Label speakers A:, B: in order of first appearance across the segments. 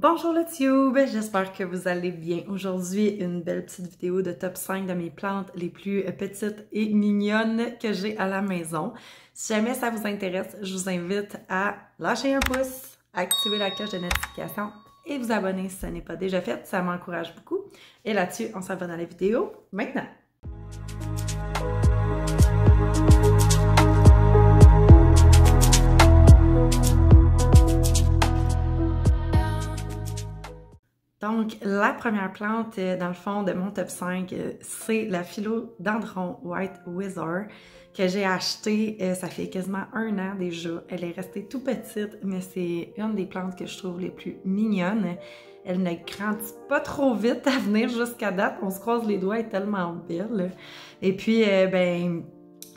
A: Bonjour le tube, j'espère que vous allez bien. Aujourd'hui, une belle petite vidéo de top 5 de mes plantes les plus petites et mignonnes que j'ai à la maison. Si jamais ça vous intéresse, je vous invite à lâcher un pouce, activer la cloche de notification et vous abonner si ce n'est pas déjà fait, ça m'encourage beaucoup. Et là-dessus, on s'en va dans la vidéo maintenant. Donc, la première plante, dans le fond, de mon top 5, c'est la Philodendron White Wizard que j'ai acheté, ça fait quasiment 1 an déjà. Elle est restée tout petite, mais c'est une des plantes que je trouve les plus mignonnes. Elle ne grandit pas trop vite à venir jusqu'à date. On se croise les doigts, elle est tellement belle. Et puis,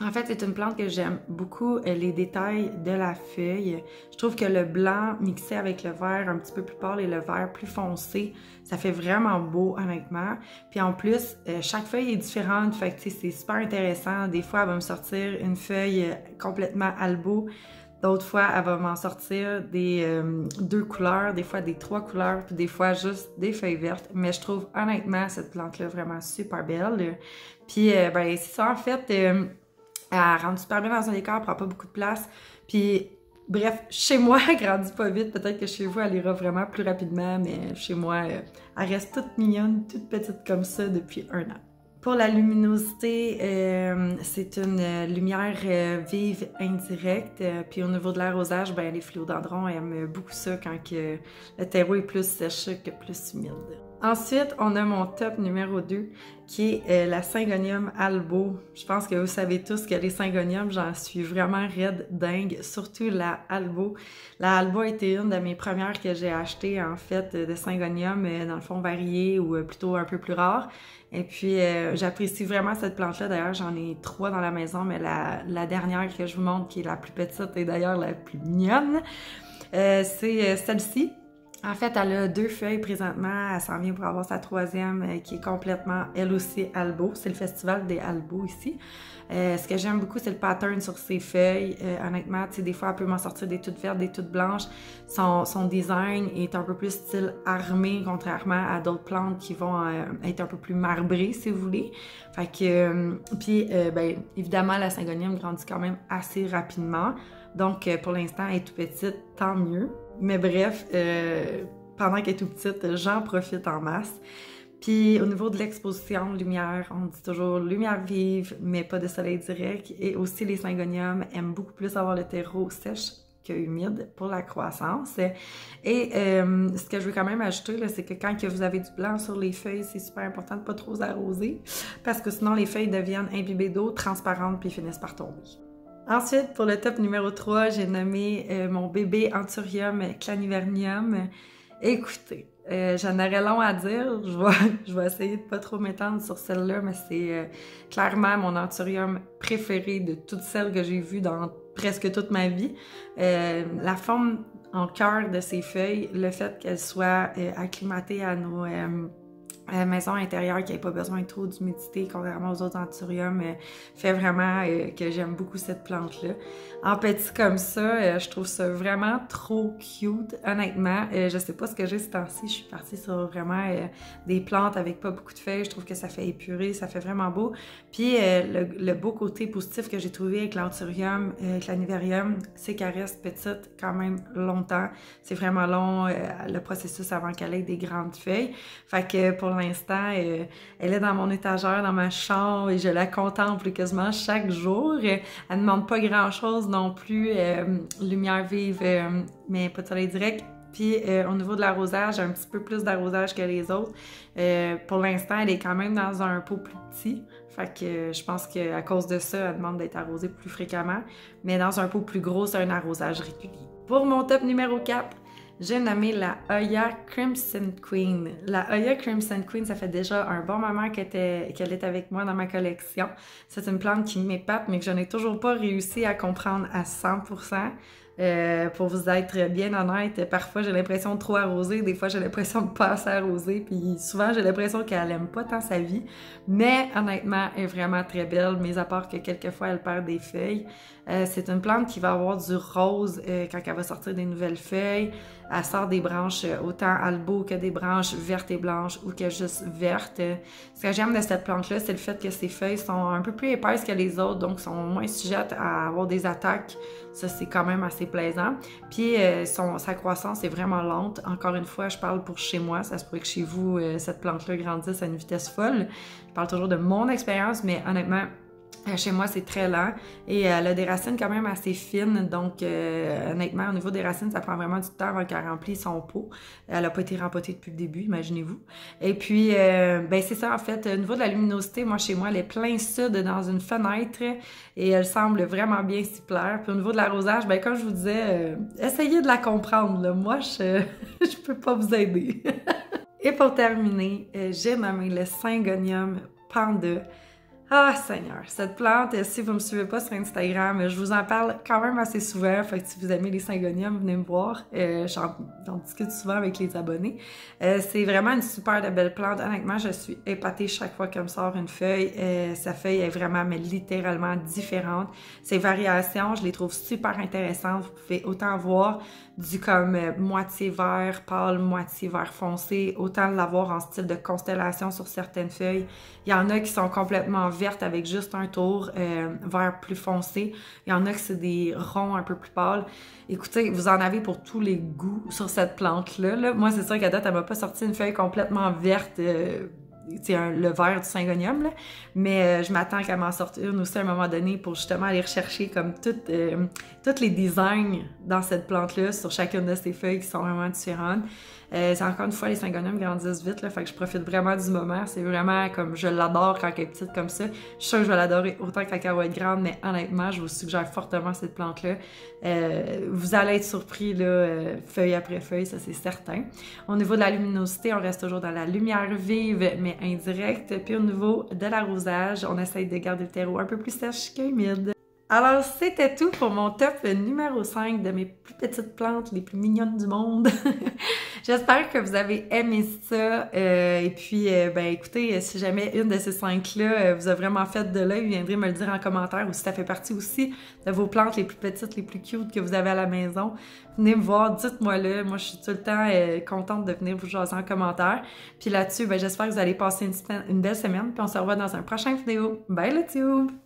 A: en fait, c'est une plante que j'aime beaucoup, les détails de la feuille. Je trouve que le blanc mixé avec le vert un petit peu plus pâle et le vert plus foncé, ça fait vraiment beau, honnêtement. Puis en plus, chaque feuille est différente, fait que c'est super intéressant. Des fois, elle va me sortir une feuille complètement albo. D'autres fois, elle va m'en sortir des 2 couleurs, des fois des 3 couleurs, puis des fois juste des feuilles vertes. Mais je trouve honnêtement cette plante-là vraiment super belle. Puis, c'est ça en fait. Elle rentre super bien dans un décor, elle prend pas beaucoup de place. Puis, bref, chez moi, elle grandit pas vite. Peut-être que chez vous, elle ira vraiment plus rapidement, mais chez moi, elle reste toute mignonne, toute petite comme ça depuis 1 an. Pour la luminosité, c'est une lumière vive indirecte. Puis au niveau de l'arrosage, les philodendrons aiment beaucoup ça quand que le terreau est plus sèche que plus humide. Ensuite, on a mon top numéro 2 qui est la Syngonium albo. Je pense que vous savez tous que les Syngoniums, j'en suis vraiment raide dingue, surtout la albo. La albo a été une de mes premières que j'ai achetées en fait de Syngonium, dans le fond varié ou plutôt un peu plus rare. Et puis, j'apprécie vraiment cette plante-là. D'ailleurs, j'en ai 3 dans la maison, mais la dernière que je vous montre, qui est la plus petite et d'ailleurs la plus mignonne, c'est celle-ci. En fait, elle a 2 feuilles présentement. Elle s'en vient pour avoir sa 3e qui est complètement, elle aussi, albo. C'est le festival des albos ici. Ce que j'aime beaucoup, c'est le pattern sur ses feuilles. Honnêtement, tu sais, des fois, elle peut m'en sortir des toutes vertes, des toutes blanches. Son design est un peu plus style armé, contrairement à d'autres plantes qui vont être un peu plus marbrées, si vous voulez. Fait que, évidemment, la Syngonium grandit quand même assez rapidement. Donc, pour l'instant, elle est tout petite, tant mieux. Mais bref, pendant qu'elle est tout petite, j'en profite en masse. Puis au niveau de l'exposition lumière, on dit toujours lumière vive, mais pas de soleil direct. Et aussi, les Syngoniums aiment beaucoup plus avoir le terreau sèche que humide pour la croissance. Et ce que je veux quand même ajouter, c'est que quand vous avez du blanc sur les feuilles, c'est super important de ne pas trop arroser, parce que sinon les feuilles deviennent imbibées d'eau, transparentes, puis finissent par tomber. Ensuite, pour le top numéro 3, j'ai nommé mon bébé Anthurium clanivernium. Écoutez, j'en aurais long à dire, je vais essayer de pas trop m'étendre sur celle-là, mais c'est clairement mon Anthurium préféré de toutes celles que j'ai vues dans presque toute ma vie. La forme en cœur de ses feuilles, le fait qu'elles soient acclimatées à nos maison intérieure qui n'ait pas besoin trop d'humidité, contrairement aux autres anthuriums, fait vraiment que j'aime beaucoup cette plante-là. En petit comme ça, je trouve ça vraiment trop cute, honnêtement. Je sais pas ce que j'ai ce temps-ci, je suis partie sur vraiment des plantes avec pas beaucoup de feuilles, je trouve que ça fait épurer, ça fait vraiment beau. Puis le beau côté positif que j'ai trouvé avec l'anthurium, claniverium, c'est qu'elle reste petite quand même longtemps. C'est vraiment long, le processus avant qu'elle ait des grandes feuilles. Fait que pour l'instant, elle est dans mon étagère, dans ma chambre, et je la contemple quasiment chaque jour. Elle ne demande pas grand-chose non plus, lumière vive, mais pas de soleil direct. Puis au niveau de l'arrosage, un petit peu plus d'arrosage que les autres. Pour l'instant, elle est quand même dans un pot plus petit. Fait que je pense qu'à cause de ça, elle demande d'être arrosée plus fréquemment. Mais dans un pot plus gros, c'est un arrosage régulier. Pour mon top numéro 4, j'ai nommé la Hoya Crimson Queen. La Hoya Crimson Queen, ça fait déjà un bon moment qu'elle est avec moi dans ma collection. C'est une plante qui m'épate, mais que je n'ai toujours pas réussi à comprendre à 100%. Pour vous être bien honnête, parfois j'ai l'impression de trop arroser, des fois j'ai l'impression de pas assez arroser, puis souvent j'ai l'impression qu'elle aime pas tant sa vie. Mais honnêtement, elle est vraiment très belle, mis à part que quelquefois elle perd des feuilles. C'est une plante qui va avoir du rose quand elle va sortir des nouvelles feuilles. Elle sort des branches autant albo que des branches vertes et blanches ou que juste vertes. Ce que j'aime de cette plante-là, c'est le fait que ses feuilles sont un peu plus épaisses que les autres, donc sont moins sujettes à avoir des attaques. Ça, c'est quand même assez plaisant. Puis sa croissance est vraiment lente. Encore une fois, je parle pour chez moi. Ça se pourrait que chez vous, cette plante-là grandisse à une vitesse folle. Je parle toujours de mon expérience, mais honnêtement, chez moi, c'est très lent et elle a des racines quand même assez fines, donc honnêtement, au niveau des racines, ça prend vraiment du temps avant qu'elle remplisse son pot. Elle n'a pas été rempotée depuis le début, imaginez-vous. Et puis, ben c'est ça en fait, au niveau de la luminosité, moi chez moi, elle est plein sud dans une fenêtre et elle semble vraiment bien s'y plaire. Puis au niveau de l'arrosage, ben comme je vous disais, essayez de la comprendre, là. Moi, je peux pas vous aider. Et pour terminer, j'ai nommé le Syngonium panda. Ah Seigneur, cette plante, si vous me suivez pas sur Instagram, je vous en parle quand même assez souvent, fait que si vous aimez les syngoniums, venez me voir, j'en discute souvent avec les abonnés. C'est vraiment une super belle plante, honnêtement, je suis épatée chaque fois qu'elle me sort une feuille, sa feuille est vraiment, mais littéralement différente. Ses variations, je les trouve super intéressantes, vous pouvez autant voir du comme moitié vert pâle, moitié vert foncé, autant l'avoir en style de constellation sur certaines feuilles. Il y en a qui sont complètement vertes avec juste un tour vert plus foncé. Il y en a que c'est des ronds un peu plus pâles. Écoutez, vous en avez pour tous les goûts sur cette plante-là. Là. Moi, c'est sûr qu'à date, elle m'a pas sorti une feuille complètement verte. Le vert du syngonium, là. Mais je m'attends qu'elle m'en sorte une aussi à un moment donné pour justement aller rechercher comme tous les designs dans cette plante-là sur chacune de ses feuilles qui sont vraiment différentes. C'est encore une fois, les syngoniums grandissent vite, là, fait que je profite vraiment du moment. C'est vraiment comme, je l'adore quand elle est petite comme ça. Je suis sûre que je vais l'adorer autant quand elle va être grande, mais honnêtement, je vous suggère fortement cette plante-là. Vous allez être surpris, là, feuille après feuille, ça c'est certain. Au niveau de la luminosité, on reste toujours dans la lumière vive, mais indirecte. Puis au niveau de l'arrosage, on essaye de garder le terreau un peu plus sèche qu'humide. Alors, c'était tout pour mon top numéro 5 de mes plus petites plantes, les plus mignonnes du monde. J'espère que vous avez aimé ça. Et puis, ben écoutez, si jamais une de ces 5-là vous a vraiment fait de l'œil, vous viendrez me le dire en commentaire ou si ça fait partie aussi de vos plantes les plus petites, les plus cute que vous avez à la maison. Venez me voir, dites-moi-le. Moi, je suis tout le temps contente de venir vous jaser en commentaire. Puis là-dessus, ben j'espère que vous allez passer une belle semaine. Puis on se revoit dans un prochain vidéo. Bye le tube!